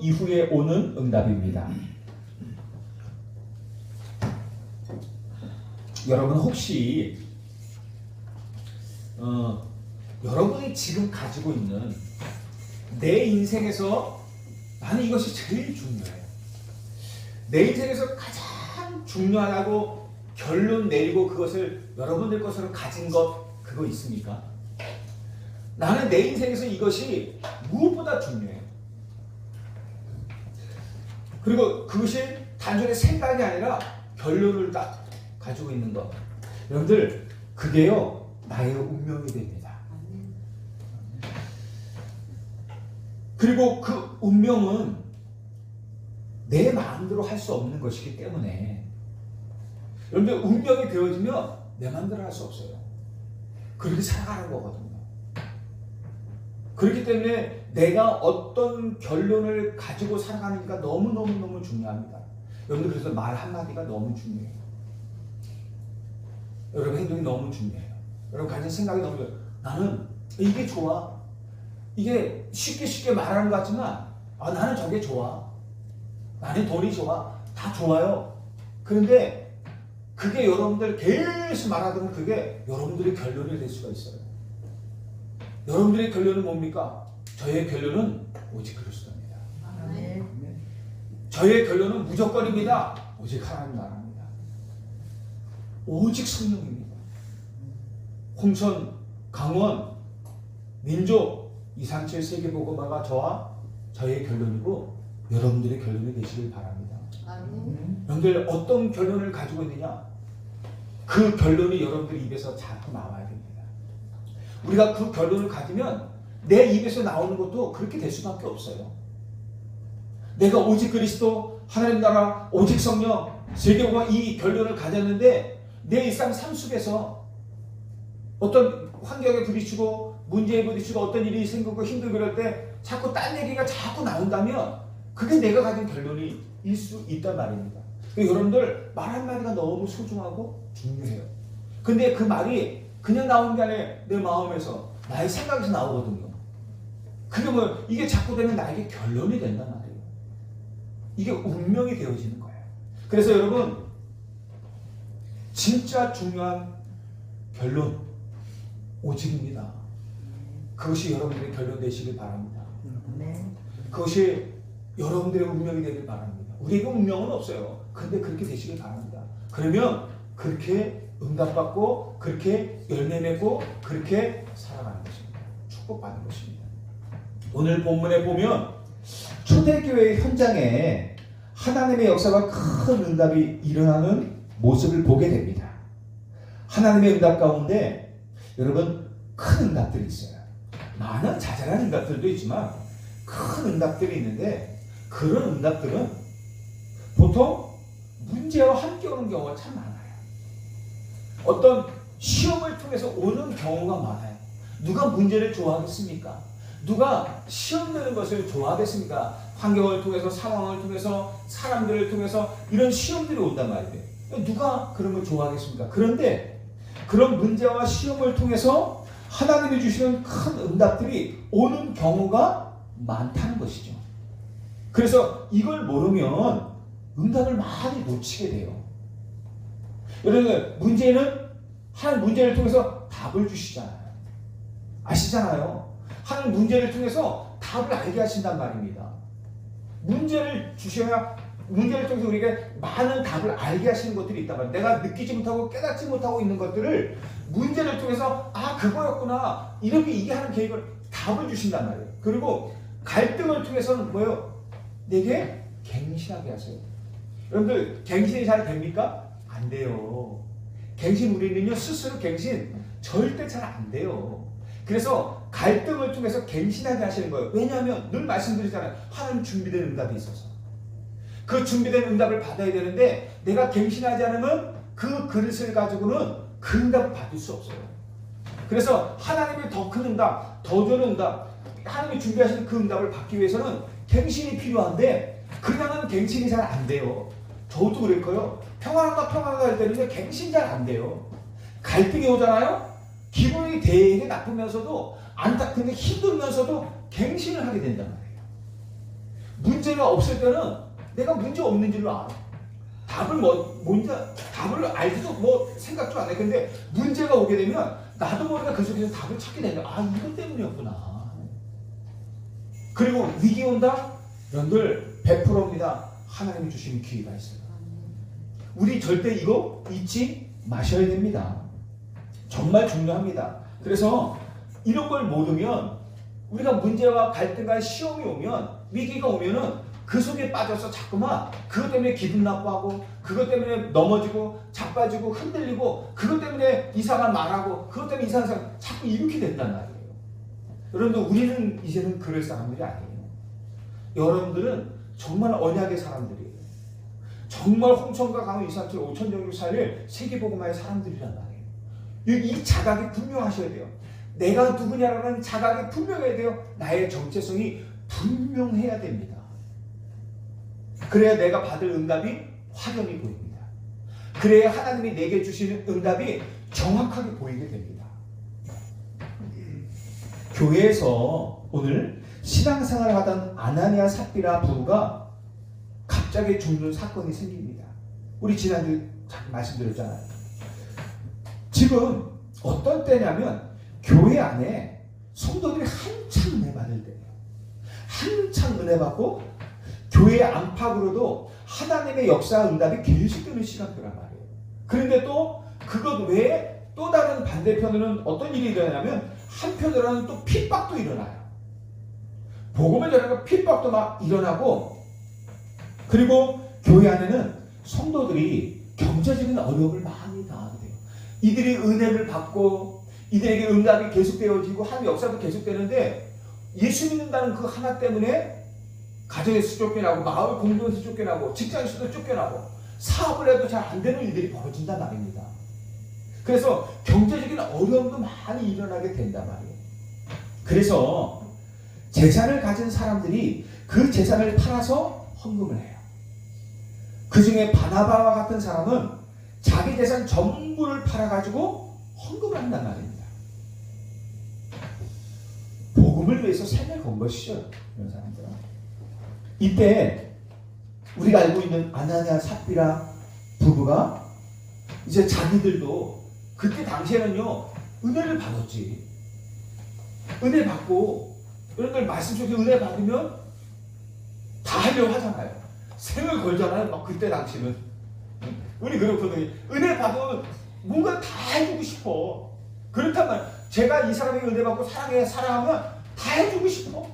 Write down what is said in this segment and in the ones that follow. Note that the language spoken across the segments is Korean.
이후에 오는 응답입니다. 여러분 혹시 여러분이 지금 가지고 있는 내 인생에서 나는 이것이 제일 중요해. 내 인생에서 가장 중요하다고 결론 내리고 그것을 여러분들 것으로 가진 것 그거 있습니까? 나는 내 인생에서 이것이 무엇보다 중요해. 그리고 그것이 단순히 생각이 아니라 결론을 딱 가지고 있는 것. 여러분들 그게요 나의 운명이 됩니다. 그리고 그 운명은 내 마음대로 할 수 없는 것이기 때문에 여러분들 운명이 되어지면 내 마음대로 할 수 없어요. 그렇게 살아가는 거거든요. 그렇기 때문에 내가 어떤 결론을 가지고 살아가니까 너무너무 중요합니다. 여러분들 그래서 말 한마디가 너무 중요해요. 여러분 행동이 너무 중요해요. 여러분 가진 생각이 너무 중요해요. 나는 이게 좋아. 이게 쉽게 말하는 것 같지만 나는 저게 좋아. 나는 돈이 좋아. 다 좋아요. 그런데 그게 여러분들 계속 말하던 그게 여러분들의 결론이 될 수가 있어요. 여러분들의 결론은 뭡니까? 저의 결론은 오직 그리스도입니다. 저의 결론은 무조건입니다. 오직 하나님 나라입니다. 오직 성령입니다. 홍천, 강원, 민족, 이산칠 세계보고마가 저의 결론이고 여러분들의 결론이 되시길 바랍니다. 여러분들 어떤 결론을 가지고 있느냐? 그 결론이 여러분들 입에서 자꾸 나와야 됩니다. 우리가 그 결론을 가지면 내 입에서 나오는 것도 그렇게 될 수밖에 없어요. 내가 오직 그리스도, 하나님 나라, 오직 성령, 세계보고마 이 결론을 가졌는데 내 일상 삶 속에서 어떤 환경에 부딪히고 문제에 부딪히고 어떤 일이 생기고 힘들고 그럴 때 자꾸 딴 얘기가 자꾸 나온다면 그게 내가 가진 결론이 일 수 있단 말입니다. 여러분들 말 한마디가 너무 소중하고 중요해요. 근데 그 말이 그냥 나오는 게 아니라 내 마음에서 나의 생각에서 나오거든요. 그게 뭐 이게 자꾸 되면 나에게 결론이 된단 말이에요. 이게 운명이 되어지는 거예요. 그래서 여러분 진짜 중요한 결론 오직입니다. 그것이 여러분들의 결론 되시길 바랍니다. 그것이 여러분들의 운명이 되길 바랍니다. 우리에게 운명은 없어요. 근데 그렇게 되시길 바랍니다. 그러면 그렇게 응답받고 그렇게 열매 맺고 그렇게 살아가는 것입니다. 축복받는 것입니다. 오늘 본문에 보면 초대교회 현장에 하나님의 역사가 큰 응답이 일어나는 모습을 보게 됩니다. 하나님의 응답 가운데 여러분 큰 응답들이 있어요. 많은 자잘한 응답들도 있지만 큰 응답들이 있는데 그런 응답들은 보통 문제와 함께 오는 경우가 참 많아요. 어떤 시험을 통해서 오는 경우가 많아요. 누가 문제를 좋아하겠습니까? 누가 시험 되는 것을 좋아하겠습니까? 환경을 통해서 상황을 통해서 사람들을 통해서 이런 시험들이 온단 말이에요. 누가 그런 걸 좋아하겠습니까? 그런데 그런 문제와 시험을 통해서 하나님이 주시는 큰 응답들이 오는 경우가 많다는 것이죠. 그래서 이걸 모르면 응답을 많이 놓치게 돼요. 여러분 문제는 하나님 문제를 통해서 답을 주시잖아요. 아시잖아요. 하나님 문제를 통해서 답을 알게 하신단 말입니다. 문제를 주셔야 문제를 통해서 우리에게 많은 답을 알게 하시는 것들이 있단 말이에요. 내가 느끼지 못하고 깨닫지 못하고 있는 것들을 문제를 통해서 그거였구나 이렇게 이게 하는 계획을 답을 주신단 말이에요. 그리고 갈등을 통해서는 뭐예요? 내게 갱신하게 하세요. 여러분들 갱신이 잘 됩니까? 안 돼요. 갱신 우리는요 스스로 갱신 절대 잘 안 돼요. 그래서 갈등을 통해서 갱신하게 하시는 거예요. 왜냐하면 늘 말씀드리잖아요. 하나님 준비된 응답이 있어서 그 준비된 응답을 받아야 되는데 내가 갱신하지 않으면 그 그릇을 가지고는 그 응답을 받을 수 없어요. 그래서 하나님의 더 큰 응답, 더 좋은 응답, 하나님이 준비하시는 그 응답을 받기 위해서는 갱신이 필요한데 그냥은 갱신이 잘 안 돼요. 저도 그랬고요. 평안하다 할 때는 갱신이 잘 안 돼요. 갈등이 오잖아요. 기분이 되게 나쁘면서도 안타깝게 힘들면서도 갱신을 하게 된단 말이에요. 문제가 없을 때는 내가 문제 없는 줄로 알아. 답을 알지도 생각도 안 해. 근데 문제가 오게 되면 나도 모르게 그 속에서 답을 찾게 되는 거야. 이것 때문이었구나. 그리고 위기 온다? 여러분들 100%입니다. 하나님이 주시는 기회가 있어요. 우리 절대 이거 잊지 마셔야 됩니다. 정말 중요합니다. 그래서 이런 걸 모르면 우리가 문제와 갈등과 시험이 오면 위기가 오면은 그 속에 빠져서 자꾸만 그것 때문에 기분 나빠하고 그것 때문에 넘어지고 자빠지고 흔들리고 그것 때문에 이상한 말하고 그것 때문에 이상한 사람 자꾸 이렇게 된단 말이에요. 여러분들 우리는 이제는 그럴 사람들이 아니에요. 여러분들은 정말 언약의 사람들이에요. 정말 홍천과 강원 237 5천정교 사이를 세계복음화의 사람들이란 말이에요. 이 자각이 분명하셔야 돼요. 내가 누구냐라는 자각이 분명해야 돼요. 나의 정체성이 분명해야 됩니다. 그래야 내가 받을 응답이 확연히 보입니다. 그래야 하나님이 내게 주시는 응답이 정확하게 보이게 됩니다. 교회에서 오늘 신앙생활을 하던 아나니아 삽비라 부부가 갑자기 죽는 사건이 생깁니다. 우리 지난주에 말씀드렸잖아요. 지금 어떤 때냐면 교회 안에 성도들이 한참 은혜 받을 때예요. 한참 은혜 받고 교회 안팎으로도 하나님의 역사 응답이 계속되는 시간표란 말이에요. 그런데 또 그것 외에 또 다른 반대편으로는 어떤 일이 일어나냐면 한편으로는 또 핍박도 일어나요. 복음을 전하고 핍박도 막 일어나고 그리고 교회 안에는 성도들이 경제적인 어려움을 많이 당하게 돼요. 이들이 은혜를 받고 이들에게 응답이 계속되어지고 하나님의 역사도 계속되는데 예수 믿는다는 그 하나 때문에 가정에서 쫓겨나고 마을 공동에서 쫓겨나고 직장에서도 쫓겨나고 사업을 해도 잘 안 되는 일들이 벌어진단 말입니다. 그래서 경제적인 어려움도 많이 일어나게 된단 말이에요. 그래서 재산을 가진 사람들이 그 재산을 팔아서 헌금을 해요. 그 중에 바나바와 같은 사람은 자기 재산 전부를 팔아가지고 헌금을 한단 말입니다. 복음을 위해서 삶을 건 것이죠. 이런 사람들은. 이때 우리가 알고 있는 아나니아 삽비라 부부가 이제 자기들도 그때 당시에는요 은혜를 받았지. 은혜 받고 여러분들 말씀 속에 은혜 받으면 다 하려고 하잖아요. 생을 걸잖아요. 막 그때 당시는 우리 그렇거든요. 은혜 받으면 뭔가 다 해주고 싶어. 그렇다면 제가 이 사람에게 은혜 받고 사랑하면 다 해주고 싶어.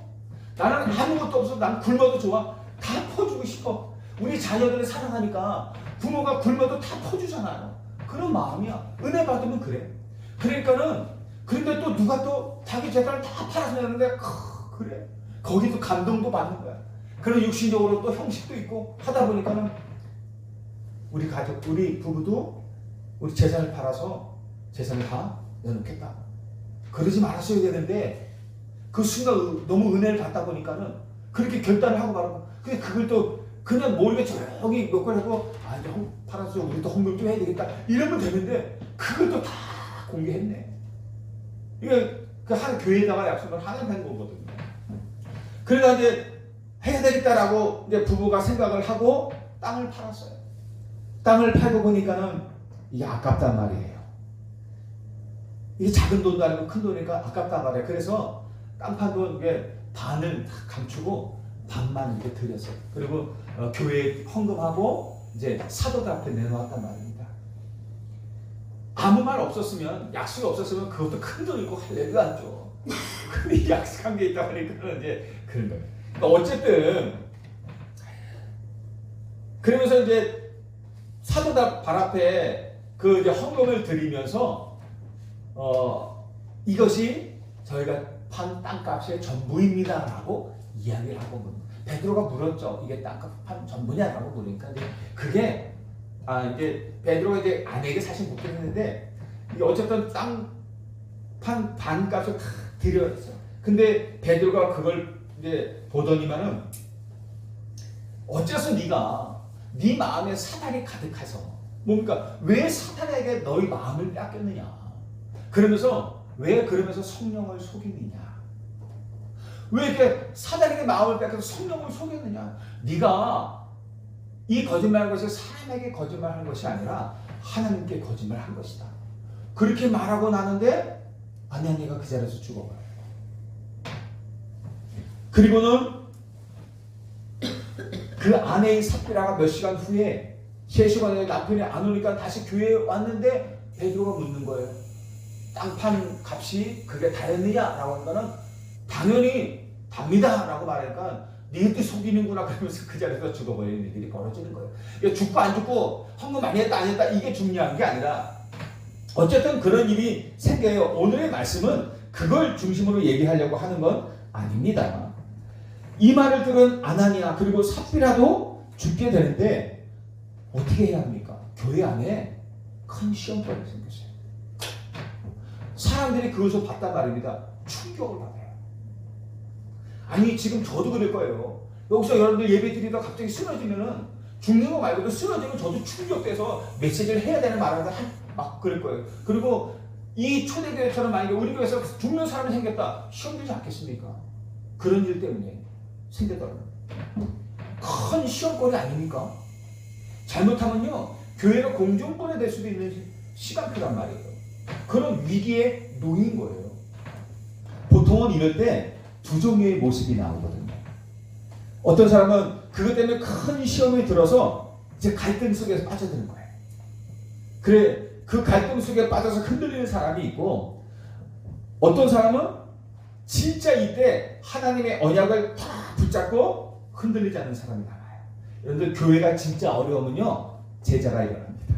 나는 아무것도 없어. 난 굶어도 좋아. 다 퍼주고 싶어. 우리 자녀들을 사랑하니까 부모가 굶어도 다 퍼주잖아요. 그런 마음이야. 은혜 받으면 그래. 그러니까는 그런데 또 누가 또 자기 재산을 다 팔아서 내는데 그래. 거기도 감동도 받는 거야. 그런 육신적으로 또 형식도 있고 하다 보니까는 우리 가족, 우리 부부도 우리 재산을 팔아서 재산을 다 내놓겠다. 그러지 말았어야 되는데 그 순간 너무 은혜를 받다 보니까는 그렇게 결단을 하고 말하고 근데 그걸 또 그냥 모르게 저기 몇 걸 하고 이제 팔아서 우리도 헌금 좀 해야 되겠다 이러면 되는데 그걸 또 다 공개했네. 이게 그 한 교회에다가 약속을 하나님 한 거거든요. 그러다 이제 해야 되겠다라고 이제 부부가 생각을 하고 땅을 팔았어요. 땅을 팔고 보니까는 이게 아깝단 말이에요. 이게 작은 돈도 아니고 큰 돈이니까 아깝단 말이에요. 그래서 땅 판 돈 이게 반을 다 감추고 반만 이렇게 드렸어요. 그리고 교회에 헌금하고 이제 사도들 앞에 내놓았단 말입니다. 아무 말 없었으면 약속이 없었으면 그것도 큰 돈이고 할래도 안 줘. 근데 약속한 게 있다 보니까 이제 그런 거예요. 그러니까 어쨌든 그러면서 이제 사도들 발 앞에 그 이제 헌금을 드리면서 이것이 저희가 판 땅값의 전부입니다라고 이야기를 하고 겁니다. 베드로가 물었죠. 이게 땅값 판 전부냐라고 물으니까 이제 그게 이제 베드로가 이제 아내에게 사실 묻긴 했는데 이게 어쨌든 땅 판 반값을 다 드렸어. 근데 베드로가 그걸 이제 보더니만은 어째서 네가 네 마음에 사탄이 가득해서 뭡니까? 왜 사탄에게 너희 마음을 뺏겼느냐? 그러면서 왜 그러면서 성령을 속이느냐? 왜 이렇게 사단에게 마음을 뺏겨서 성령을 속였느냐? 네가 이 거짓말한 것이 사람에게 거짓말한 것이 아니라 하나님께 거짓말한 것이다. 그렇게 말하고 나는데 아나니아가 그 자리에서 죽어버려요. 그리고는 그 아내인 삽비라가 몇 시간 후에 3시간 후에 남편이 안 오니까 다시 교회에 왔는데 베드로가 묻는 거예요. 땅판 값이 그게 다였느냐라고 하는 거는 당연히 답니다 라고 말하니까 니들 속이는구나 그러면서 그 자리에서 죽어버리는 일들이 벌어지는 거예요. 죽고 안 죽고 헌금 많이 했다 안 했다 이게 중요한 게 아니라 어쨌든 그런 일이 생겨요. 오늘의 말씀은 그걸 중심으로 얘기하려고 하는 건 아닙니다. 이 말을 들은 아나니아 그리고 삽비라도 죽게 되는데 어떻게 해야 합니까? 교회 안에 큰 시험거리가 생겼어요. 사람들이 그것을 봤단 말입니다. 충격을 받아요. 아니 지금 저도 그럴 거예요. 여기서 여러분들 예배 드리다가 갑자기 쓰러지면은 죽는 거 말고도 쓰러지면 저도 충격돼서 메시지를 해야 되는 말하다 막 그럴 거예요. 그리고 이 초대교회처럼 만약에 우리 교회에서 죽는 사람이 생겼다. 시험 들지 않겠습니까? 그런 일 때문에 생겼다면 큰 시험거리 아닙니까? 잘못하면요 교회가 공중분해될 수도 있는 시간표란 말이에요. 그런 위기에 놓인 거예요. 보통은 이럴 때 두 종류의 모습이 나오거든요. 어떤 사람은 그것 때문에 큰 시험에 들어서 이제 갈등 속에서 빠져드는 거예요. 그래 그 갈등 속에 빠져서 흔들리는 사람이 있고 어떤 사람은 진짜 이때 하나님의 언약을 다 붙잡고 흔들리지 않는 사람이 나와요. 여러분들 교회가 진짜 어려우면요 제자가 일어납니다.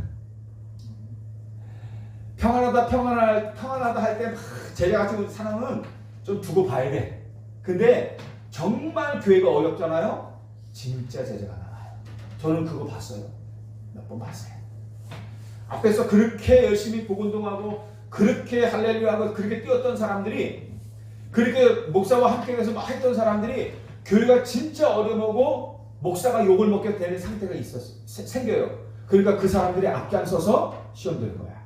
평안하다 할 때 제자같이 사람은 좀 두고 봐야 돼. 근데 정말 교회가 어렵잖아요. 진짜 제자가 나와요. 저는 그거 봤어요. 몇 번 봤어요. 앞에서 그렇게 열심히 복음동하고 그렇게 할렐루야하고 그렇게 뛰었던 사람들이 그렇게 목사와 함께 해서 막 했던 사람들이 교회가 진짜 어려우고 목사가 욕을 먹게 되는 상태가 생겨요. 그러니까 그 사람들이 앞장서서 시험 드는 거야.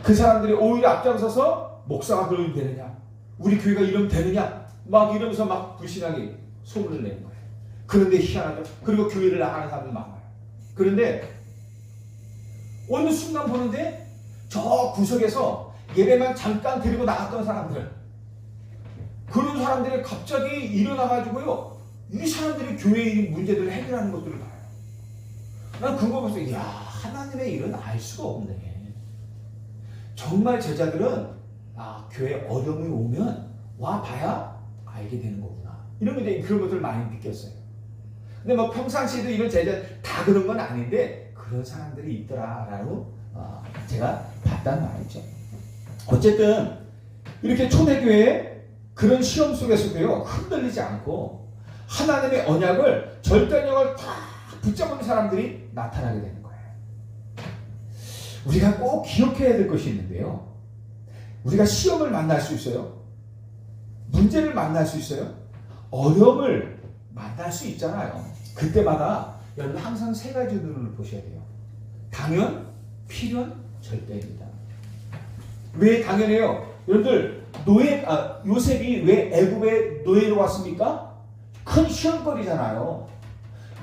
그 사람들이 오히려 앞장서서 목사가 그러면 되느냐? 우리 교회가 이러면 되느냐? 막 이러면서 막 불신하게 소문을 내는 거예요. 그런데 희한하죠. 그리고 교회를 나가는 사람들 많아요. 그런데 어느 순간 보는데 저 구석에서 예배만 잠깐 드리고 나갔던 사람들 그런 사람들이 갑자기 일어나가지고요 이 사람들이 교회의 문제들을 해결하는 것들을 봐요. 난 그거 보면서 이야 하나님의 일은 알 수가 없네. 정말 제자들은 교회 어려움이 오면 와봐야 알게 되는 거구나. 이런 그런 것들을 많이 느꼈어요. 근데 뭐 평상시에도 이런 제자 다 그런 건 아닌데 그런 사람들이 있더라라고 제가 봤단 말이죠. 어쨌든 이렇게 초대교회 그런 시험 속에서도요 흔들리지 않고 하나님의 언약을 절대력을 다 붙잡은 사람들이 나타나게 되는 거예요. 우리가 꼭 기억해야 될 것이 있는데요. 우리가 시험을 만날 수 있어요. 문제를 만날 수 있어요. 어려움을 만날 수 있잖아요. 그때마다 여러분 항상 세 가지 눈으로 보셔야 돼요. 당연, 필연, 절대입니다. 왜 당연해요? 여러분들 요셉이 왜 애굽에 노예로 왔습니까? 큰 시험거리잖아요.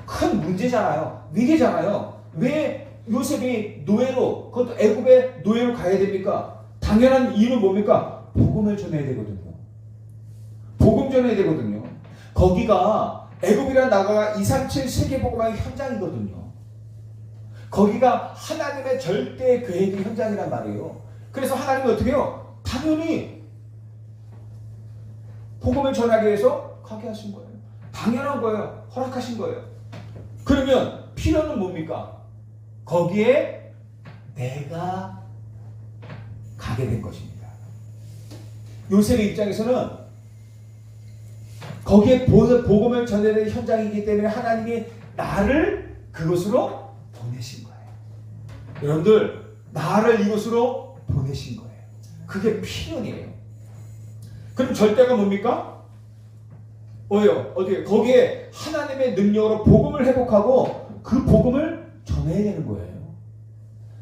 큰 문제잖아요. 위기잖아요. 왜 요셉이 노예로 그것도 애굽에 노예로 가야 됩니까? 당연한 이유는 뭡니까? 복음을 전해야 되거든요. 복음 전해야 되거든요. 거기가 애굽이라는 나라가 237 세계복음화의 현장이거든요. 거기가 하나님의 절대 계획의 현장이란 말이에요. 그래서 하나님이 어떻게 해요? 당연히 복음을 전하기 위해서 가게 하신 거예요. 당연한 거예요. 허락하신 거예요. 그러면 필요는 뭡니까? 거기에 내가 가게 된 것입니다. 요셉의 입장에서는 거기에 복음을 전해야 되는 현장이기 때문에 하나님이 나를 그곳으로 보내신 거예요. 여러분들 나를 이곳으로 보내신 거예요. 그게 필연이에요. 그럼 절대가 뭡니까? 뭐예요? 어떻게? 거기에 하나님의 능력으로 복음을 회복하고 그 복음을 전해야 되는 거예요.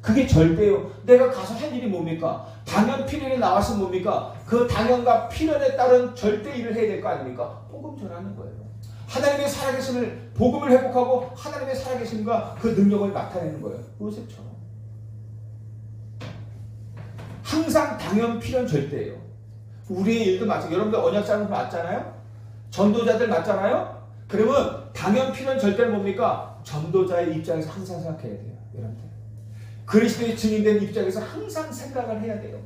그게 절대요. 내가 가서 할 일이 뭡니까? 당연 필연이 나왔으면 뭡니까? 그 당연과 필연에 따른 절대 일을 해야 될 거 아닙니까? 복음 전하는 거예요. 하나님의 살아계심을, 복음을 회복하고 하나님의 살아계심과 그 능력을 나타내는 거예요. 요셉처럼. 항상 당연, 필연, 절대예요. 우리의 일도 마찬가지. 여러분들 언약자는 맞잖아요? 전도자들 맞잖아요? 그러면 당연, 필연, 절대는 뭡니까? 전도자의 입장에서 항상 생각해야 돼요. 여러분들. 그리스도의 증인된 입장에서 항상 생각을 해야 돼요.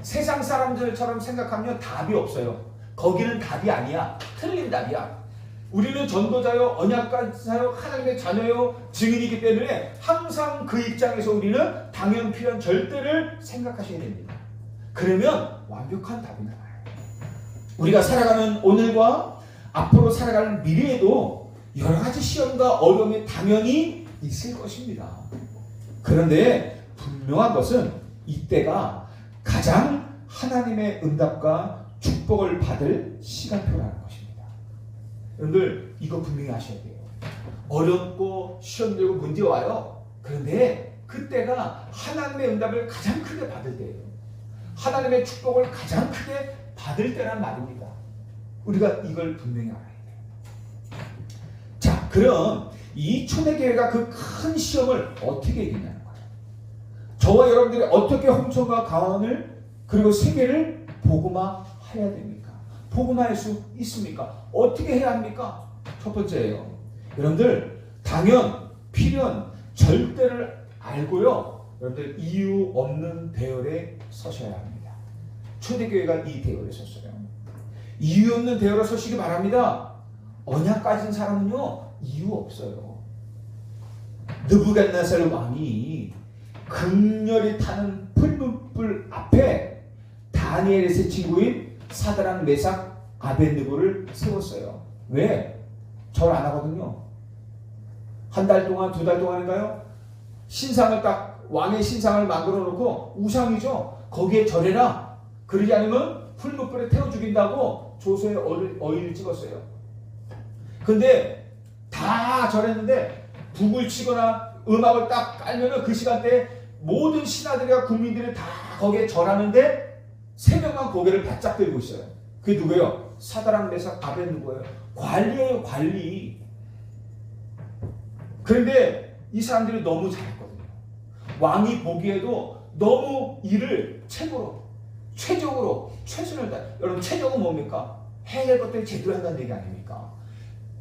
세상 사람들처럼 생각하면 답이 없어요. 거기는 답이 아니야. 틀린 답이야. 우리는 전도자요, 언약자요, 하나님의 자녀요, 증인이기 때문에 항상 그 입장에서 우리는 당연, 필연, 절대를 생각하셔야 됩니다. 그러면 완벽한 답이 나와요. 우리가 살아가는 오늘과 앞으로 살아가는 미래에도 여러 가지 시험과 어려움이 당연히 있을 것입니다. 그런데 분명한 것은 이때가 가장 하나님의 응답과 축복을 받을 시간표라는 것입니다. 여러분들 이거 분명히 아셔야 돼요. 어렵고 시험들고 문제 와요. 그런데 그때가 하나님의 응답을 가장 크게 받을 때예요. 하나님의 축복을 가장 크게 받을 때란 말입니다. 우리가 이걸 분명히 알아야 돼요. 자, 그럼 이 초대교회가 그 큰 시험을 어떻게 이기냐는 거예요. 저와 여러분들이 어떻게 홍천과 강원을 그리고 세계를 복음화해야 됩니까? 복음화할 수 있습니까? 어떻게 해야 합니까? 첫 번째예요. 여러분들 당연, 필연, 절대를 알고요. 여러분들 이유 없는 대열에 서셔야 합니다. 초대교회가 이 대열에 섰어요. 이유 없는 대열에 서시기 바랍니다. 언약 가진 사람은요 이유 없어요. 느부갓네살 왕이 극렬히 타는 풀무불 앞에 다니엘의 세 친구인 사드락, 메삭, 아벳느고를 세웠어요. 왜? 절 안 하거든요. 한 달 동안, 두 달 동안인가요? 신상을 딱 왕의 신상을 만들어 놓고 우상이죠. 거기에 절해라. 그러지 않으면 풀무불에 태워 죽인다고 조서에 어의를 찍었어요. 근데 다 절했는데 북을 치거나 음악을 딱 깔면은 그 시간대에 모든 신하들과 국민들이 다 거기에 절하는데 세 명만 고개를 바짝 들고 있어요. 그게 누구예요? 사드락, 메삭, 아벳느고예요. 관리예요, 관리. 그런데 이 사람들이 너무 잘했거든요. 왕이 보기에도 너무 일을 최적으로 최선을 다. 여러분 최적은 뭡니까? 해야 될 것들을 제대로 한다는 얘기 아닙니까?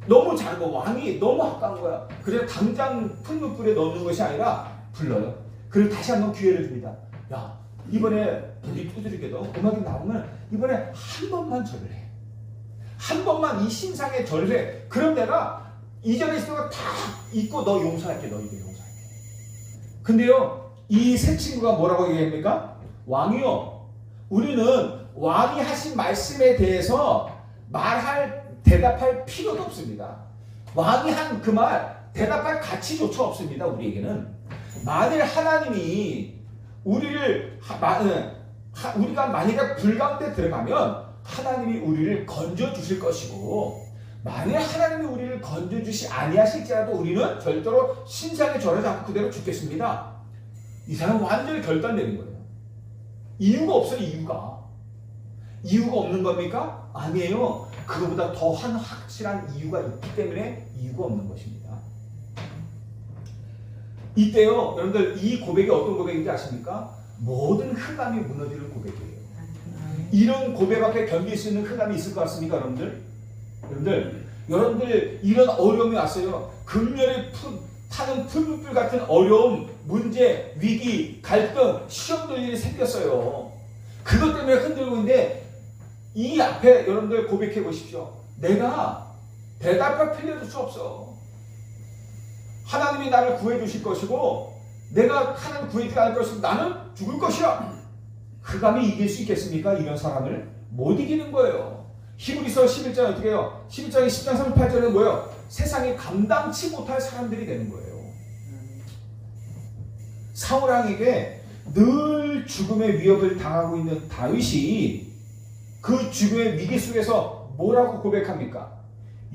너무 잘한 거, 왕이 너무 아까운 거야. 그래서 당장 풀무불에 넣는 것이 아니라 불러요. 그리고 다시 한번 기회를 줍니다. 야, 이번에 우리 두드리게도 음악이 나오면 이번에 한 번만 절을 해. 한 번만 이 신상에 절을 해. 그럼 내가 이전에 있었던 거 다 잊고 너 용서할게. 너희들 용서할게. 근데요, 이 세 친구가 뭐라고 얘기합니까? 왕이요, 우리는 왕이 하신 말씀에 대해서 대답할 필요도 없습니다. 왕이 한 그 말 대답할 가치조차 없습니다. 우리에게는. 만일 하나님이 우리가 만약에 불 가운데 들어가면 하나님이 우리를 건져주실 것이고, 만일 하나님이 우리를 건져주시 아니하실지라도 우리는 절대로 신상에 절하지 않고 그대로 죽겠습니다. 이 사람은 완전히 결단되는 거예요. 이유가 없어요. 이유가 없는 겁니까? 아니에요. 그거보다 더한 확실한 이유가 있기 때문에 이유가 없는 것입니다. 이때요, 여러분들 이 고백이 어떤 고백인지 아십니까? 모든 흑암이 무너지는 고백이에요. 이런 고백 앞에 견딜 수 있는 흑암이 있을 것 같습니까, 여러분들? 여러분들 이런 어려움이 왔어요. 극렬히 타는 풀무불 같은 어려움, 문제, 위기, 갈등, 시험들 일이 생겼어요. 그것 때문에 흔들고 있는데 이 앞에 여러분들 고백해 보십시오. 내가 대답할 필요도 없어. 하나님이 나를 구해 주실 것이고 내가 하나님 구해주지 않을 것이고 나는 죽을 것이야. 흑암이 이길 수 있겠습니까? 이런 사람을 못 이기는 거예요. 히브리서 11장 어떻게 해요? 11장에 10장 38절에는 뭐예요? 세상이 감당치 못할 사람들이 되는 거예요. 사울왕에게 늘 죽음의 위협을 당하고 있는 다윗이 그 죽음의 위기 속에서 뭐라고 고백합니까?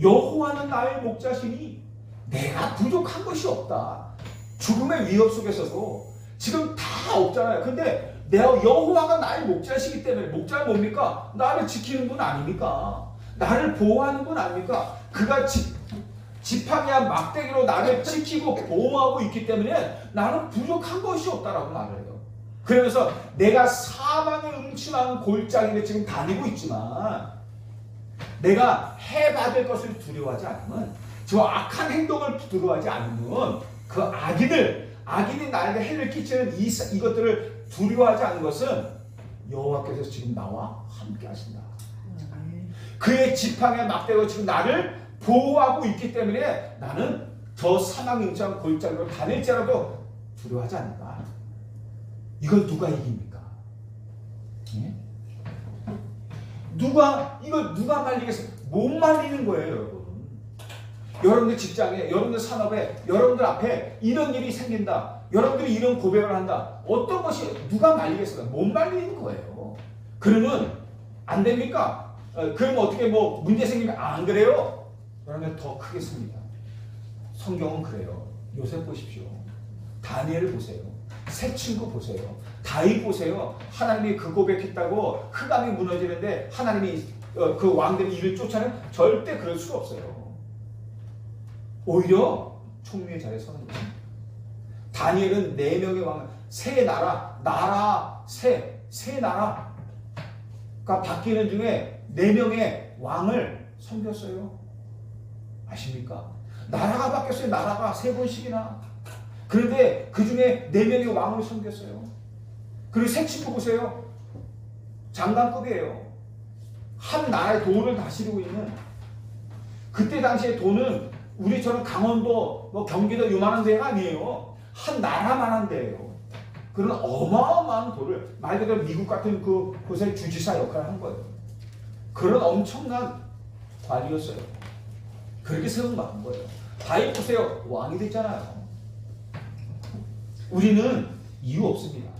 여호와는 나의 목자시니 내가 부족한 것이 없다. 죽음의 위협 속에서도 지금 다 없잖아요. 근데 내가 여호와가 나의 목자시기 때문에, 목자는 뭡니까? 나를 지키는 분 아닙니까? 나를 보호하는 분 아닙니까? 그가 지팡이와 막대기로 나를 지키고 보호하고 있기 때문에 나는 부족한 것이 없다라고 말을 해요. 그러면서 내가 사망의 음침한 골짜기를 지금 다니고 있지만 내가 해받을 것을 두려워하지 않으면, 저 악한 행동을 두려워하지 않으면, 그 악인이 나에게 해를 끼치는 이것들을 두려워하지 않는 것은 여호와께서 지금 나와 함께 하신다. 그의 지팡이와 막대기로 지금 나를 보호하고 있기 때문에 나는 저 사망의 음침한 골짜기로 다닐지라도 두려워하지 않는다. 이걸 누가 이깁니까? 예? 누가 말리겠어요? 못 말리는 거예요, 여러분. 여러분들 직장에, 여러분들 산업에, 여러분들 앞에 이런 일이 생긴다. 여러분들이 이런 고백을 한다. 어떤 것이 누가 말리겠어요? 못 말리는 거예요. 그러면 안 됩니까? 그러면 어떻게 문제 생기면 안 그래요? 그러면 더 크겠습니다. 성경은 그래요. 요셉 보십시오. 다니엘을 보세요. 새 친구 보세요. 다윗 보세요. 하나님이 그 고백했다고 흑암이 무너지는데 하나님이 그 왕들이 이를 쫓아내면 절대 그럴 수가 없어요. 오히려 총리의 자리에 서는 것입니다. 다니엘은 4명의 왕, 세 나라가 바뀌는 중에 4명의 왕을 섬겼어요. 아십니까? 나라가 바뀌었어요. 나라가 3번씩이나. 그런데 그 중에 4명의 왕을 섬겼어요. 그리고 새 친구 보세요. 장관급이에요. 한 나라의 도를 다스리고 있는. 그때 당시에 도는 우리처럼 강원도, 경기도 요만한 데가 아니에요. 한 나라만한 데예요. 그런 어마어마한 도를, 말 그대로 미국 같은 그 곳의 주지사 역할을 한 거예요. 그런 엄청난 관리였어요. 그렇게 세움받은 거예요. 다윗 보세요. 왕이 됐잖아요. 우리는 이유 없습니다.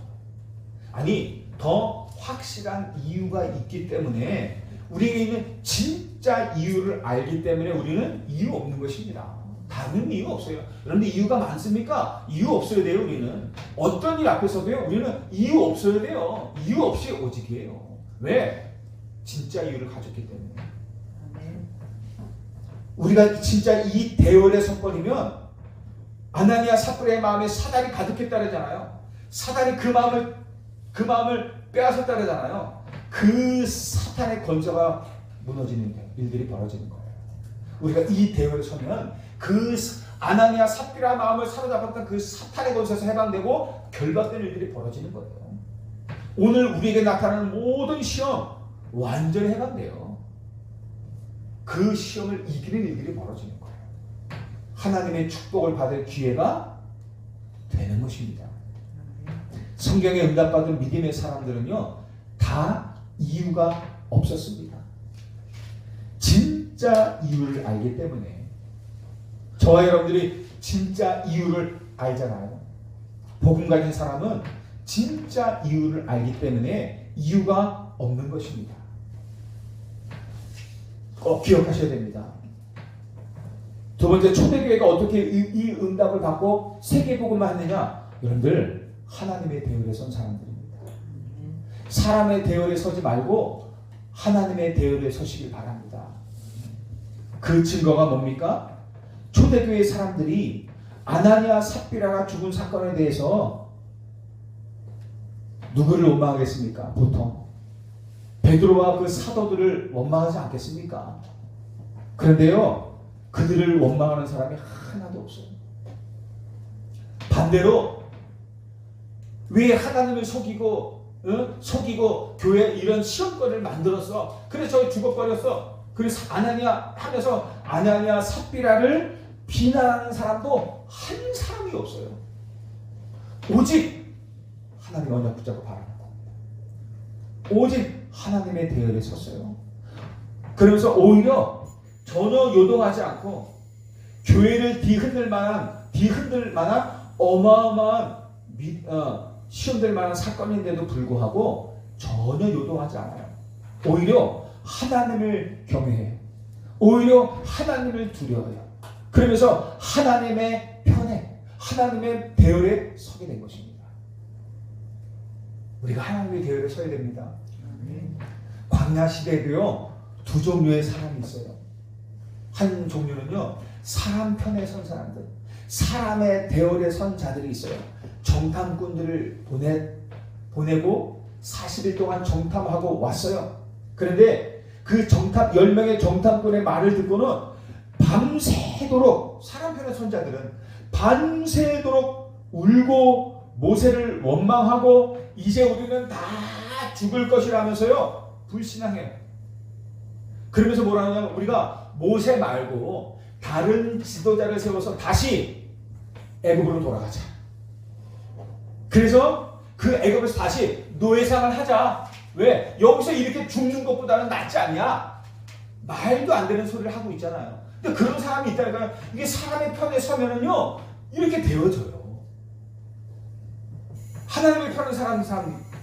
아니, 더 확실한 이유가 있기 때문에, 우리에게는 진짜 이유를 알기 때문에 우리는 이유 없는 것입니다. 다른 이유 없어요. 그런데 이유가 많습니까? 이유 없어야 돼요. 우리는 어떤 일 앞에서도요, 우리는 이유 없어야 돼요. 이유 없이 오직이에요. 왜? 진짜 이유를 가졌기 때문에. 우리가 진짜 이 대열에 섰거니면, 아나니아 삽비라의 마음에 사단이 가득했다 그러잖아요. 사단이 그 마음을 빼앗았다 그러잖아요. 그 사탄의 권세가 무너지는 일들이 벌어지는 거예요. 우리가 이 대열에 서면 그 아나니아 삽비라 마음을 사로잡았던 그 사탄의 권세에서 해방되고 결박된 일들이 벌어지는 거예요. 오늘 우리에게 나타나는 모든 시험 완전히 해방돼요. 그 시험을 이기는 일들이 벌어지는 거예요. 하나님의 축복을 받을 기회가 되는 것입니다. 성경에 응답받은 믿음의 사람들은요, 다 이유가 없었습니다. 진짜 이유를 알기 때문에. 저와 여러분들이 진짜 이유를 알잖아요. 복음 가진 사람은 진짜 이유를 알기 때문에 이유가 없는 것입니다. 꼭 기억하셔야 됩니다. 두 번째, 초대교회가 어떻게 이 응답을 받고 세계복음을 하느냐? 여러분들, 하나님의 대열에 선 사람들입니다. 사람의 대열에 서지 말고 하나님의 대열에 서시길 바랍니다. 그 증거가 뭡니까? 초대교회 사람들이 아나니아 삽비라가 죽은 사건에 대해서 누구를 원망하겠습니까? 보통 베드로와 그 사도들을 원망하지 않겠습니까? 그런데요, 그들을 원망하는 사람이 하나도 없어요. 반대로 왜 하나님을 속이고 교회 이런 시험거리를 만들었어? 그래서 저기 죽어버렸어. 그래서 아나니아 하면서 아나니아 삽비라를 비난하는 사람도 한 사람이 없어요. 오직 하나님 언약 붙잡고 바라는 겁니다. 오직 하나님의 대열에 섰어요. 그러면서 오히려 전혀 요동하지 않고 교회를 뒤흔들 만한 어마어마한 시험될 만한 사건인데도 불구하고 전혀 요동하지 않아요. 오히려 하나님을 경외해요. 오히려 하나님을 두려워해요. 그러면서 하나님의 편에, 하나님의 대열에 서게 된 것입니다. 우리가 하나님의 대열에 서야 됩니다. 광야 시대에도요, 두 종류의 사람이 있어요. 한 종류는요, 사람 편에 선 사람들, 사람의 대열에 선 자들이 있어요. 정탐꾼들을 보내고 40일 동안 정탐하고 왔어요. 그런데 그 10명의 정탐꾼의 말을 듣고는 밤새도록, 사람 편에 선 자들은 밤새도록 울고 모세를 원망하고 이제 우리는 다 죽을 것이라면서요, 불신앙해요. 그러면서 뭐라 하냐면, 우리가 모세 말고 다른 지도자를 세워서 다시 애굽으로 돌아가자. 그래서 그 애굽에서 다시 노예상을 하자. 왜? 여기서 이렇게 죽는 것보다는 낫지 않냐? 말도 안 되는 소리를 하고 있잖아요. 근데 그런 사람이 있다니까요. 이게 사람의 편에 서면은요, 이렇게 되어져요. 하나님의 편에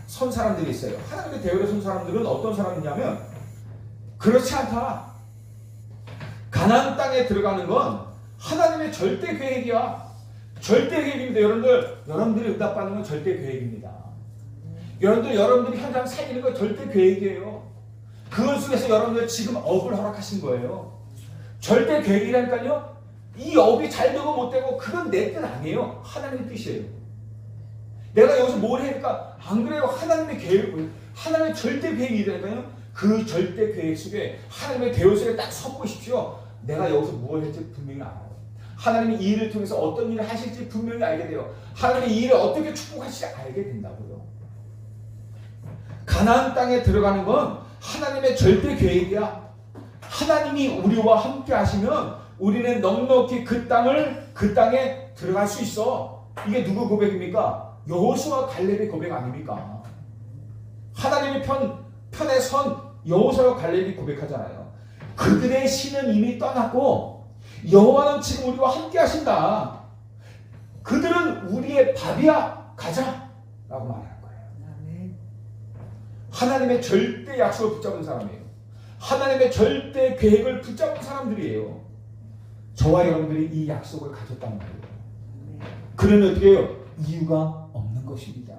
선 사람들이 있어요. 하나님의 대열에 선 사람들은 어떤 사람이냐면, 그렇지 않다. 가나안 땅에 들어가는 건 하나님의 절대 계획이야. 절대 계획입니다. 여러분들이 응답받는 건 절대 계획입니다. 여러분들이 현장 살리는 건 절대 계획이에요. 그것 속에서 여러분들 지금 업을 허락하신 거예요. 절대 계획이라니까요. 이 업이 잘 되고 못 되고 그건 내 뜻 아니에요. 하나님의 뜻이에요. 내가 여기서 뭘 해니까 안 그래요. 하나님의 계획, 하나님의 절대 계획이라니까요. 그 절대 계획 속에 하나님의 대열 속에 딱 서보십시오. 내가 여기서 무엇을 할지 분명히 알아요. 하나님이 이 일을 통해서 어떤 일을 하실지 분명히 알게 돼요. 하나님이 이 일을 어떻게 축복하실지 알게 된다고요. 가나안 땅에 들어가는 건 하나님의 절대 계획이야. 하나님이 우리와 함께 하시면 우리는 넉넉히 그 땅에 들어갈 수 있어. 이게 누구 고백입니까? 여호수아 갈렙의 고백 아닙니까? 하나님의 편에 선 여호수아와 갈렙이 고백하잖아요. 그들의 신은 이미 떠났고 여호와는 지금 우리와 함께 하신다. 그들은 우리의 밥이야. 가자. 라고 말하는 거예요. 하나님의 절대 약속을 붙잡은 사람이에요. 하나님의 절대 계획을 붙잡은 사람들이에요. 저와 여러분들이 이 약속을 가졌단 말이에요. 그러면 어떻게 해요? 이유가 없는 것입니다.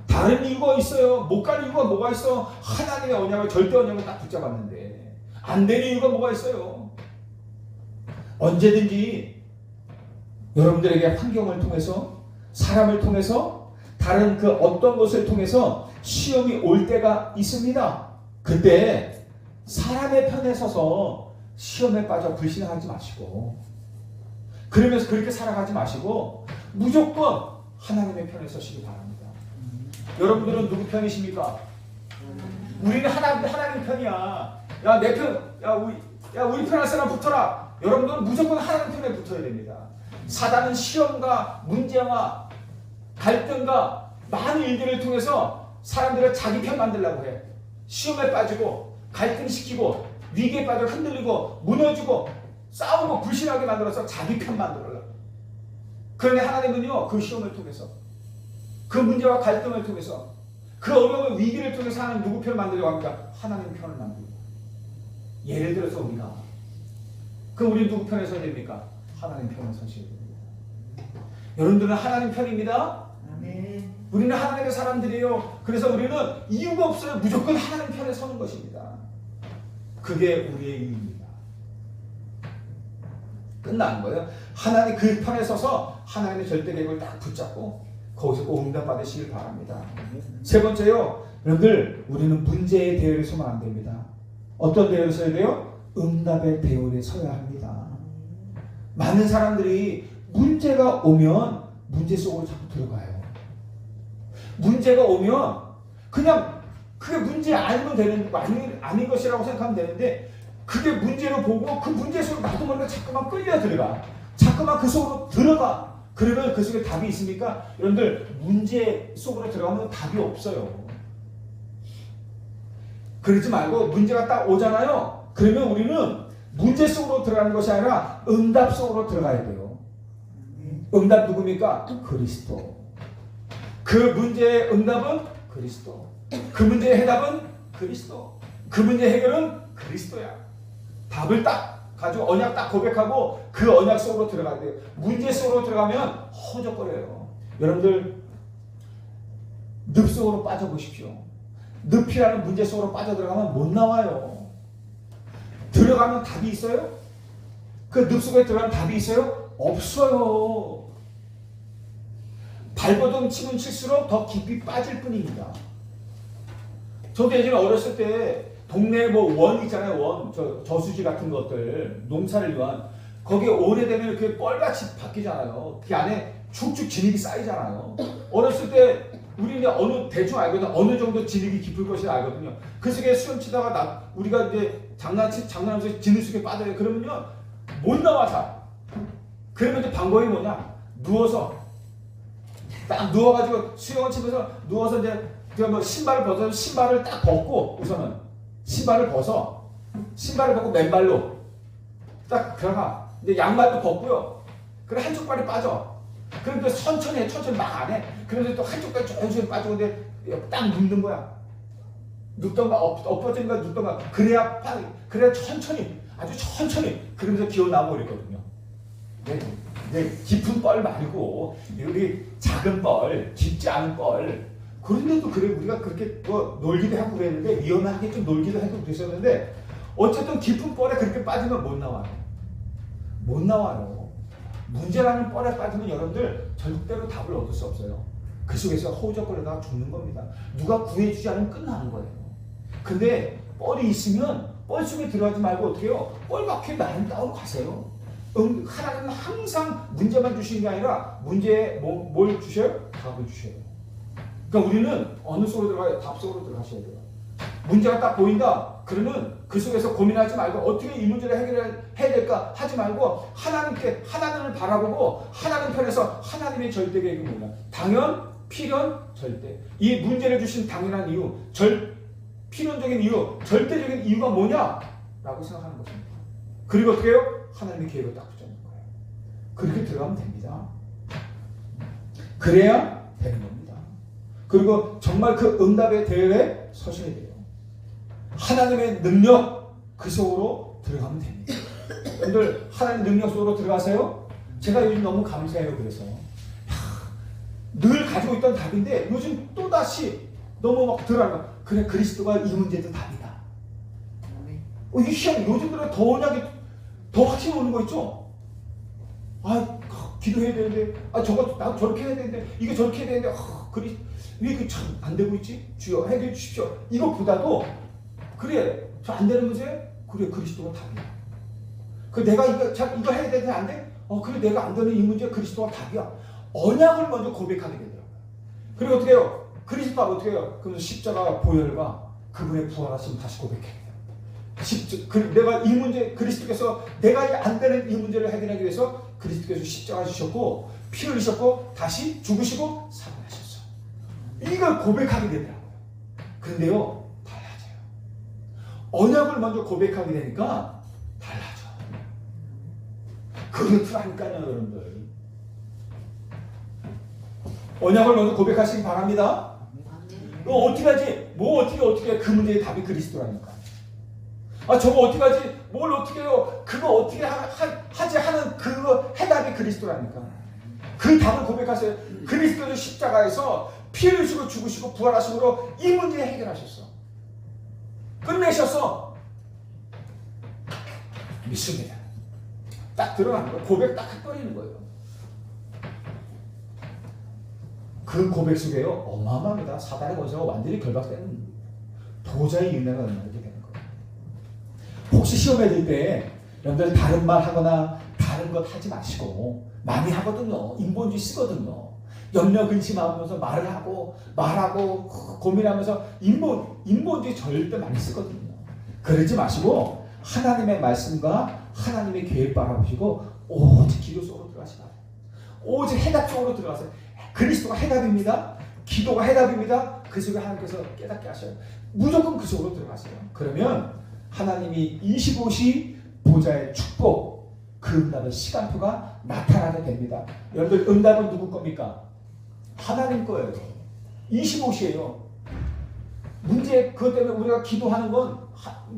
다른 이유가 있어요. 못 갈 이유가 뭐가 있어? 하나님의 언약을, 절대 언약을 딱 붙잡았는데 안 되는 이유가 뭐가 있어요? 언제든지 여러분들에게 환경을 통해서, 사람을 통해서, 다른 그 어떤 것을 통해서 시험이 올 때가 있습니다. 그때 사람의 편에 서서 시험에 빠져 불신하지 마시고, 그러면서 그렇게 살아가지 마시고 무조건 하나님의 편에 서시기 바랍니다. 여러분들은 누구 편이십니까? 우리는 하나님 편이야. 야, 내 편, 우리 편할 사람 붙어라. 여러분들은 무조건 하나님 편에 붙어야 됩니다. 사단은 시험과 문제와 갈등과 많은 일들을 통해서 사람들을 자기 편 만들려고 해. 시험에 빠지고 갈등시키고 위기에 빠져 흔들리고 무너지고 싸우고 불신하게 만들어서 자기 편 만들어요. 그런데 하나님은요, 그 시험을 통해서, 그 문제와 갈등을 통해서, 그 어려운 위기를 통해서 하나님 누구 편을 만들려고 합니까? 하나님 편을 만들고. 예를 들어서 그럼 우리 누구 편에 서야 됩니까? 하나님 편에 서셔야 됩니다. 여러분들은 하나님 편입니다. 아멘. 우리는 하나님의 사람들이에요. 그래서 우리는 이유가 없어요. 무조건 하나님 편에 서는 것입니다. 그게 우리의 이유입니다. 끝난 거예요. 하나님 그 편에 서서 하나님의 절대 계획을 딱 붙잡고 거기서 꼭 응답 받으시길 바랍니다. 세 번째요, 여러분들, 우리는 문제의 대열에 서면 안 됩니다. 어떤 대열에 서야 돼요? 응답의 대열에 서야 합니다. 많은 사람들이 문제가 오면 문제 속으로 자꾸 들어가요. 문제가 오면 그냥 그게 문제 아니면 되는, 아닌 것이라고 생각하면 되는데, 그게 문제로 보고 그 문제 속으로 나도 모르게 자꾸만 끌려 들어가. 자꾸만 그 속으로 들어가. 그러면 그 속에 답이 있습니까? 여러분들, 문제 속으로 들어가면 답이 없어요. 그러지 말고 문제가 딱 오잖아요. 그러면 우리는 문제 속으로 들어가는 것이 아니라 응답 속으로 들어가야 돼요. 응답 누굽니까? 그리스도. 그 문제의 응답은 그리스도. 그 문제의 해답은 그리스도. 그 문제의 해결은 그리스도야. 답을 딱 가지고 언약 딱 고백하고 그 언약 속으로 들어가야 돼요. 문제 속으로 들어가면 허적거려요. 여러분들, 늪 속으로 빠져보십시오. 늪이라는 문제 속으로 빠져들어가면 못 나와요. 들어가면 답이 있어요? 그 늪 속에 들어가면 답이 있어요? 없어요. 발버둥 치면 칠수록 더 깊이 빠질 뿐입니다. 저도 예전에 어렸을 때 동네에 뭐 원 있잖아요. 원. 저수지 같은 것들. 농사를 위한. 거기에 오래되면 이렇게 뻘같이 바뀌잖아요. 그 안에 축축 진흙이 쌓이잖아요. 어렸을 때 우리 이제 대충 알거든. 어느 정도 진흙이 깊을 것을 알거든요. 그 속에 수영 치다가 우리가 이제 장난하면서 진흙 속에 빠져요. 그러면요. 못 나와 잘. 그러면 이제 방법이 뭐냐? 누워서 딱 누워가지고 수영을 치면서 누워서 이제 뭐 신발을 벗어서 신발을 딱 벗고 우선은 신발을 벗고 맨발로 딱 들어가. 이제 양말도 벗고요. 그래 한쪽 발이 빠져. 그럼 또 천천히 막 안 해. 그래서 또 한쪽 발이 조용히 빠지고 근데 딱 눕는 거야. 눕던가 엎어진가 눕던가 그래야 천천히 아주 천천히 그러면서 기어 나오거든요. 네, 깊은 뻘 말고 우리 작은 뻘, 깊지 않은 뻘. 그런데도 그래 우리가 그렇게 뭐 놀기도 하고 그랬는데 위험하게 좀 놀기도 하고 그랬었는데 어쨌든 깊은 뻘에 그렇게 빠지면 못 나와요. 못 나와요. 문제라는 뻘에 빠지면 여러분들 절대로 답을 얻을 수 없어요. 그 속에서 허우적거리다가 죽는 겁니다. 누가 구해주지 않으면 끝나는 거예요. 근데 뻘이 있으면 뻘 속에 들어가지 말고 어떻게 해요? 뻘 밖에 나름 따로 가세요. 하나님은 항상 문제만 주시는 게 아니라 문제에 뭘 주셔요? 답을 주셔요. 그러니까 우리는 어느 속으로 들어가요? 답 속으로 들어가셔야 돼요. 문제가 딱 보인다. 그러면 그 속에서 고민하지 말고 어떻게 이 문제를 해결해야 될까 하지 말고 하나님을 바라보고 하나님 편에서 하나님의 절대 계획이 뭐냐? 당연, 필연, 절대. 이 문제를 주신 당연한 이유, 필연적인 이유, 절대적인 이유가 뭐냐? 라고 생각하는 것입니다. 그리고 어떻게 해요? 하나님의 계획을 딱 붙잡는 거예요. 그렇게 들어가면 됩니다. 그래야 되는 겁니다. 그리고 정말 그 응답의 대회에 서셔야 돼요. 하나님의 능력 그 속으로 들어가면 됩니다. 여러분들 하나님 능력 속으로 들어가세요. 제가 요즘 너무 감사해요. 그래서 늘 가지고 있던 답인데 요즘 또다시 너무 막 들어가는 거야. 그래 그리스도가 이 문제도 답이다. 이 시간 요즘 들어 더 확신이 오는 거 있죠? 기도해야 되는데 나도 저렇게 해야 되는데 이게 저렇게 해야 되는데 왜 이게 참 안 되고 있지? 주여 해결해 주십시오. 이것보다도 그래 저 안 되는 문제? 그래 그리스도가 답이야. 내가 이거 해야 되는데 안 돼? 그래 내가 안 되는 이 문제 그리스도가 답이야. 언약을 먼저 고백하게 되더라고요. 그리고 어떻게 해요? 그리스도가 어떻게 해요? 그러면 십자가 보혈과 그분의 부활하심 다시 고백해요. 내가 이 문제 그리스도께서 내가 안 되는 이 문제를 해결하기 위해서 그리스도께서 십자가 주셨고 피 흘리셨고 다시 죽으시고 살아나셨어. 이걸 고백하게 되더라고요. 그런데요 달라져요. 언약을 먼저 고백하게 되니까 달라져. 그렇더라니까요 여러분들. 언약을 먼저 고백하시기 바랍니다. 어떻게 하지? 어떻게 그 문제의 답이 그리스도라니까. 저거 어떻게 하지? 뭘 어떻게 해요? 그거 어떻게 하지 하는 그거 해답이 그리스도라니까. 그 답을 고백하세요. 그리스도의 십자가에서 피 흘리시고 죽으시고 부활하심으로 이 문제 해결하셨어. 끝내셨어. 믿습니다. 딱 들어가는 거예요. 고백 딱 해버리는 거예요. 그 고백 속에요. 어마어마합니다. 사단의 권세가 완전히 결박되는 도저히 은혜가 일어나게 되는 거예요. 혹시 시험에 들 때 여러분들 다른 말 하거나 다른 것 하지 마시고 많이 하거든요. 인본주의 쓰거든요. 염려 근심하면서 말하고 고민하면서 인본주의 절대 많이 쓰거든요. 그러지 마시고 하나님의 말씀과 하나님의 계획 바라보시고 오직 기도 속으로 들어가시라. 오직 해답 쪽으로 들어가세요. 그리스도가 해답입니다. 기도가 해답입니다. 그 속에 하나님께서 깨닫게 하셔요. 무조건 그 속으로 들어가세요. 그러면 하나님이 25시 보좌의 축복, 그 응답의 시간표가 나타나게 됩니다. 여러분들 응답은 누구 겁니까? 하나님 거예요. 25시예요. 문제 그것 때문에 우리가 기도하는 건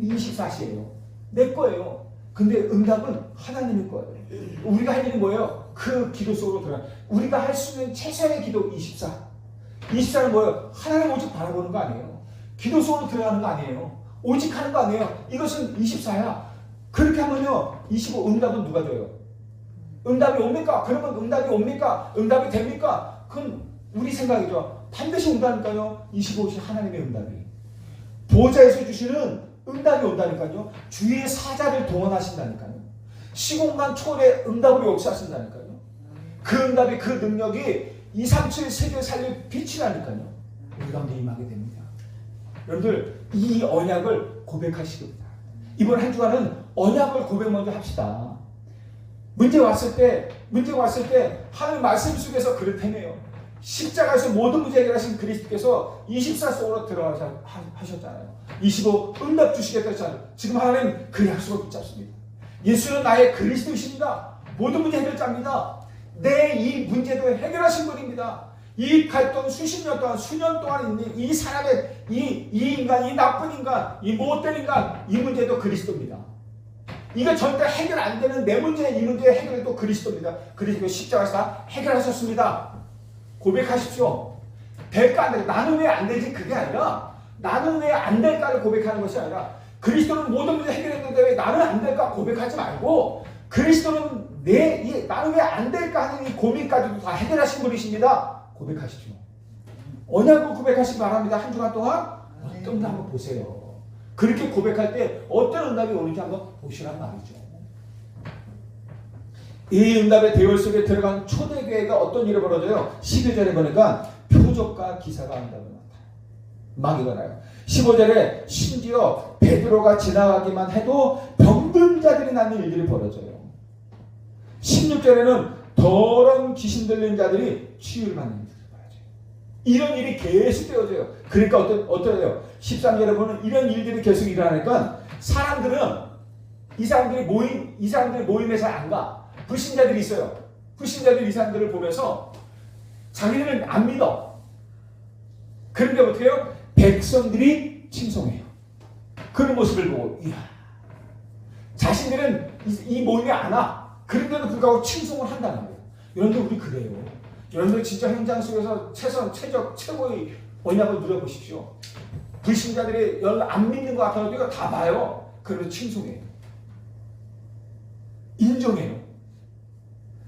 24시예요. 내 거예요. 근데 응답은 하나님의 거예요. 우리가 할 일이 뭐예요? 그 기도 속으로 들어가. 우리가 할 수 있는 최소한의 기도 24. 24는 뭐예요? 하나님 오직 바라보는 거 아니에요. 기도 속으로 들어가는 거 아니에요. 오직 하는 거 아니에요. 이것은 24야. 그렇게 하면요 25 응답은 누가 줘요? 응답이 옵니까? 그러면 응답이 옵니까? 응답이 됩니까? 그건 우리 생각이죠. 반드시 온다니까요. 25시 하나님의 응답이. 보좌에서 주시는 응답이 온다니까요. 주의 사자를 동원하신다니까요. 시공간 초월의 응답으로 역사하신다니까요. 그 응답이 그 능력이 237 세계 살릴 빛이라니까요. 우리 가운데 임하게 됩니다. 여러분들 이 언약을 고백하시기 바랍니다. 이번 한 주간은 언약을 고백 먼저 합시다. 문제가 왔을 때 하나님 말씀 속에서 그렇다며요. 십자가에서 모든 문제 해결하신 그리스도께서 24 속으로 들어가셨잖아요. 25 응답 주시겠다 했잖아요. 지금 하나님 그 약속을 붙잡습니다. 예수는 나의 그리스도이십니다. 모든 문제 해결자입니다. 내 이 문제도 해결하신 분입니다. 이 갈등 수십 년 동안 수년 동안 있는 이 사람의 이 인간, 이 나쁜 인간, 이 못된 인간, 이 문제도 그리스도입니다. 이거 절대 해결 안 되는 내 문제, 이 문제의 해결도 그리스도입니다. 그리스도 십자가에서 다 해결하셨습니다. 고백하십시오. 될까 안 될까? 나는 왜 안 되지? 그게 아니라 나는 왜 안 될까를 고백하는 것이 아니라 그리스도는 모든 문제 해결했는데 왜 나는 안 될까 고백하지 말고 그리스도는 나는 왜 안 될까 하는 이 고민까지도 다 해결하신 분이십니다. 고백하십시오. 언약을 고백하시기 바랍니다. 한 주간 동안 어떤지 한번 보세요. 그렇게 고백할 때 어떤 응답이 오는지 한번 보시란 말이죠. 이 응답의 대열 속에 들어간 초대교회가 어떤 일이 벌어져요? 12절에 보니까 표적과 기사가 응답을 나타나요. 막 일어나요. 15절에 심지어 베드로가 지나가기만 해도 병든 자들이 나는 일들이 벌어져요. 16절에는 더러운 귀신 들린 자들이 치유를 받는 일들이 벌어져요. 이런 일이 계속 되어져요. 그러니까 어떠해요? 13절에 보면 이런 일들이 계속 일어나니까 이 사람들이 모임에 잘 안 가. 불신자들이 있어요. 불신자들이 이 사람들을 보면서 자기들은 안 믿어. 그런데 어떻게 해요? 백성들이 칭송해요. 그런 모습을 보고 이야, 자신들은 이 모임에 안 와. 그런데도 불구하고 칭송을 한다는 거예요. 여러분들 우리 그래요. 여러분들 진짜 현장 속에서 최고의 언약을 누려보십시오. 불신자들이 안 믿는 것 같아도 이거 다 봐요. 그러면서 칭송해요. 인정해요.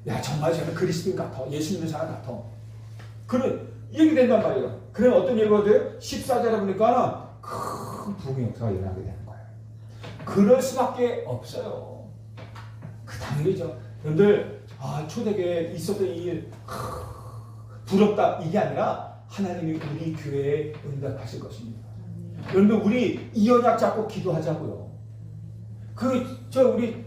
야, 정말 저는 그리스도인 같아. 예수 믿는 사람 같아. 그런 얘기 된단 말이에요. 그럼 어떤 얘기가 돼요? 14절에 보니까 큰 부흥의 역사가 일어나게 되는 거예요. 그럴 수밖에 없어요. 그 당연이죠. 여러분들 초대교회에 있었던 이 일 부럽다 이게 아니라 하나님이 우리 교회에 응답하실 것입니다. 여러분들 우리 이 언약 잡고 기도하자고요. 우리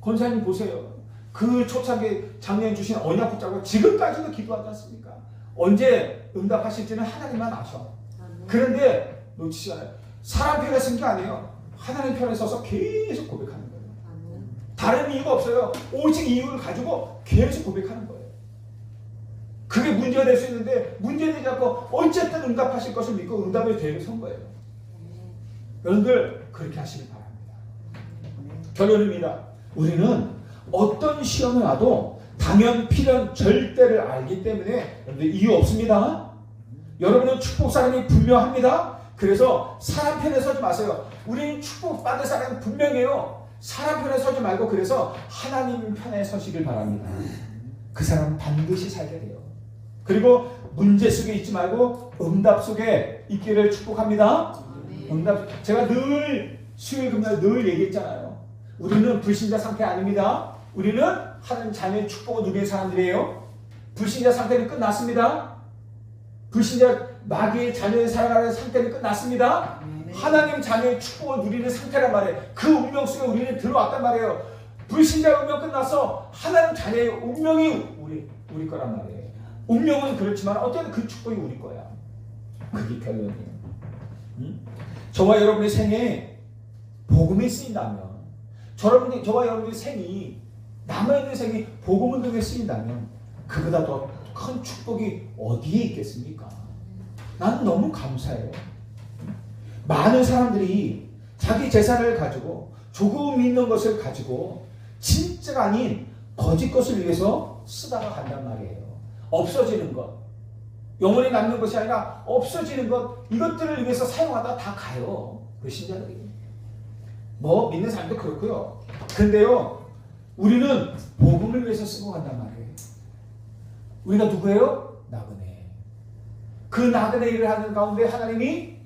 권사님 보세요. 그 초창기 작년에 주신 언약 붙잡고 지금까지도 기도하지 않습니까? 언제 응답하실지는 하나님만 아셔. 그런데 놓치지 않아요. 사람 편에 쓴 게 아니에요. 하나님 편에 서서 계속 고백하는 거예요. 다른 이유가 없어요. 오직 이유를 가지고 계속 고백하는 거예요. 그게 문제가 될 수 있는데 문제되지 않고 어쨌든 응답하실 것을 믿고 응답의 대회를 선 거예요. 여러분들 그렇게 하시길 바랍니다. 결론입니다. 우리는 어떤 시험이 와도 당연, 필연, 절대를 알기 때문에 여러분들 이유 없습니다. 여러분은 축복 사람이 분명합니다. 그래서 사람 편에 서지 마세요. 우리는 축복받을 사람이 분명해요. 사람 편에 서지 말고 그래서 하나님 편에 서시길 바랍니다. 그 사람은 반드시 살게 돼요. 그리고 문제 속에 있지 말고 응답 속에 있기를 축복합니다. 응답. 제가 늘 수요일 금요일 늘 얘기했잖아요. 우리는 불신자 상태 아닙니다. 우리는 하나님 자녀의 축복을 누리는 사람들이에요. 불신자 상태는 끝났습니다. 불신자 마귀의 자녀의 살아가는 상태는 끝났습니다. 하나님 자녀의 축복을 누리는 상태란 말이에요. 그 운명 속에 우리는 들어왔단 말이에요. 불신자 운명 끝나서 하나님 자녀의 운명이 우리 거란 말이에요. 운명은 그렇지만 어쨌든 그 축복이 우리 거야. 그게 결론이에요. 저와 여러분의 생에 복음이 쓰인다면, 저와 여러분의 생이 남아있는 생이 복음을 통해 쓰인다면 그보다 더 큰 축복이 어디에 있겠습니까? 나는 너무 감사해요. 많은 사람들이 자기 재산을 가지고 조금 있는 것을 가지고 진짜가 아닌 거짓 것을 위해서 쓰다가 간단 말이에요. 없어지는 것. 영원히 남는 것이 아니라 없어지는 것, 이것들을 위해서 사용하다 다 가요. 그 신자들이. 뭐 믿는 사람도 그렇고요. 근데요, 우리는 복음을 위해서 쓰고 간단 말이에요. 우리가 누구예요? 나그네. 그 나그네 일을 하는 가운데 하나님이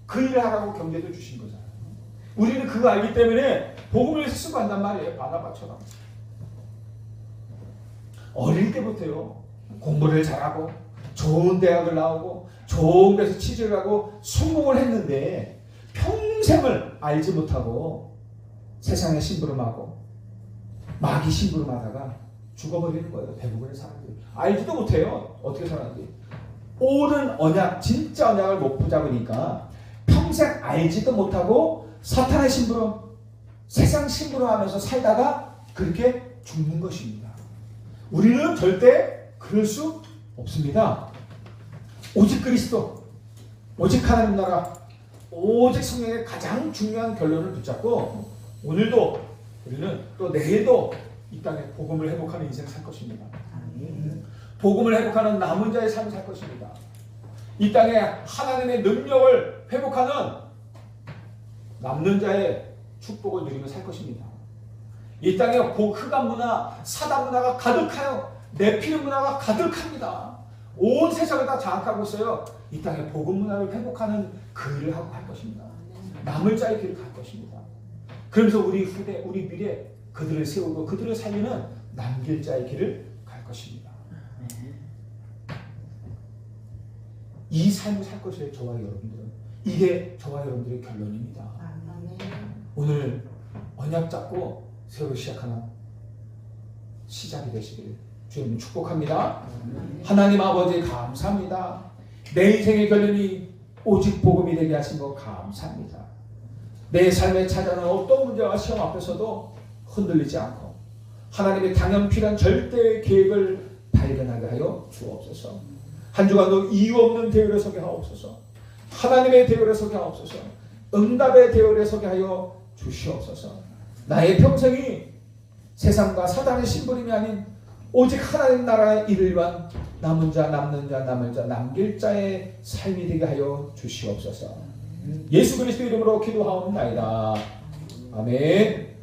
그 일을 하라고 경제도 주신 거잖아요. 우리는 그거 알기 때문에 복음을 위해서 쓰고 간단 말이에요. 바나바처럼. 어릴 때부터요, 공부를 잘하고 좋은 대학을 나오고 좋은 데서 취직을 하고 성공을 했는데 평생을 알지 못하고 세상에 심부름하고 마귀 심부름하다가 죽어버리는 거예요. 대부분의 사람들이. 알지도 못해요. 어떻게 살았는지. 옳은 언약, 진짜 언약을 못 붙잡으니까 평생 알지도 못하고 사탄의 심부름, 세상 심부름하면서 살다가 그렇게 죽는 것입니다. 우리는 절대 그럴 수 없습니다. 오직 그리스도, 오직 하나님 나라, 오직 성령의 가장 중요한 결론을 붙잡고 오늘도 우리는 또 내일도 이 땅에 복음을 회복하는 인생 살 것입니다. 복음을 회복하는 남은 자의 삶을 살 것입니다. 이 땅에 하나님의 능력을 회복하는 남는 자의 축복을 누리며 살 것입니다. 이 땅에 흑암 문화, 사단 문화가 가득하여 네피림 문화가 가득합니다. 온 세상을 다 장악하고 있어요. 이 땅에 복음 문화를 회복하는 그 일을 하고 갈 것입니다. 남을 자의 길을 갈 것입니다. 그러면서 우리 후대, 우리 미래 그들을 세우고 그들을 살리는 남길 자의 길을 갈 것입니다. 이 삶을 살 것이에요. 저와 여러분들은. 이게 저와 여러분들의 결론입니다. 오늘 언약 잡고 새로 시작하는 시작이 되시길 주님 축복합니다. 하나님 아버지 감사합니다. 내 인생의 결론이 오직 복음이 되게 하신 것 감사합니다. 내 삶에 찾아오는 어떤 문제와 시험 앞에서도 흔들리지 않고 하나님의 당연필한 절대의 계획을 발견하게 하여 주옵소서. 한 주간도 이유 없는 대열에 서게 하옵소서. 하나님의 대열에 서게 하옵소서. 응답의 대열에 서게 하여 주시옵소서. 나의 평생이 세상과 사단의 심부름이 아닌 오직 하나님 나라의 일을 위한 남은 자, 남는 자, 남을 자, 남길 자의 삶이 되게 하여 주시옵소서. 예수 그리스도 이름으로 기도하옵나이다. 아멘.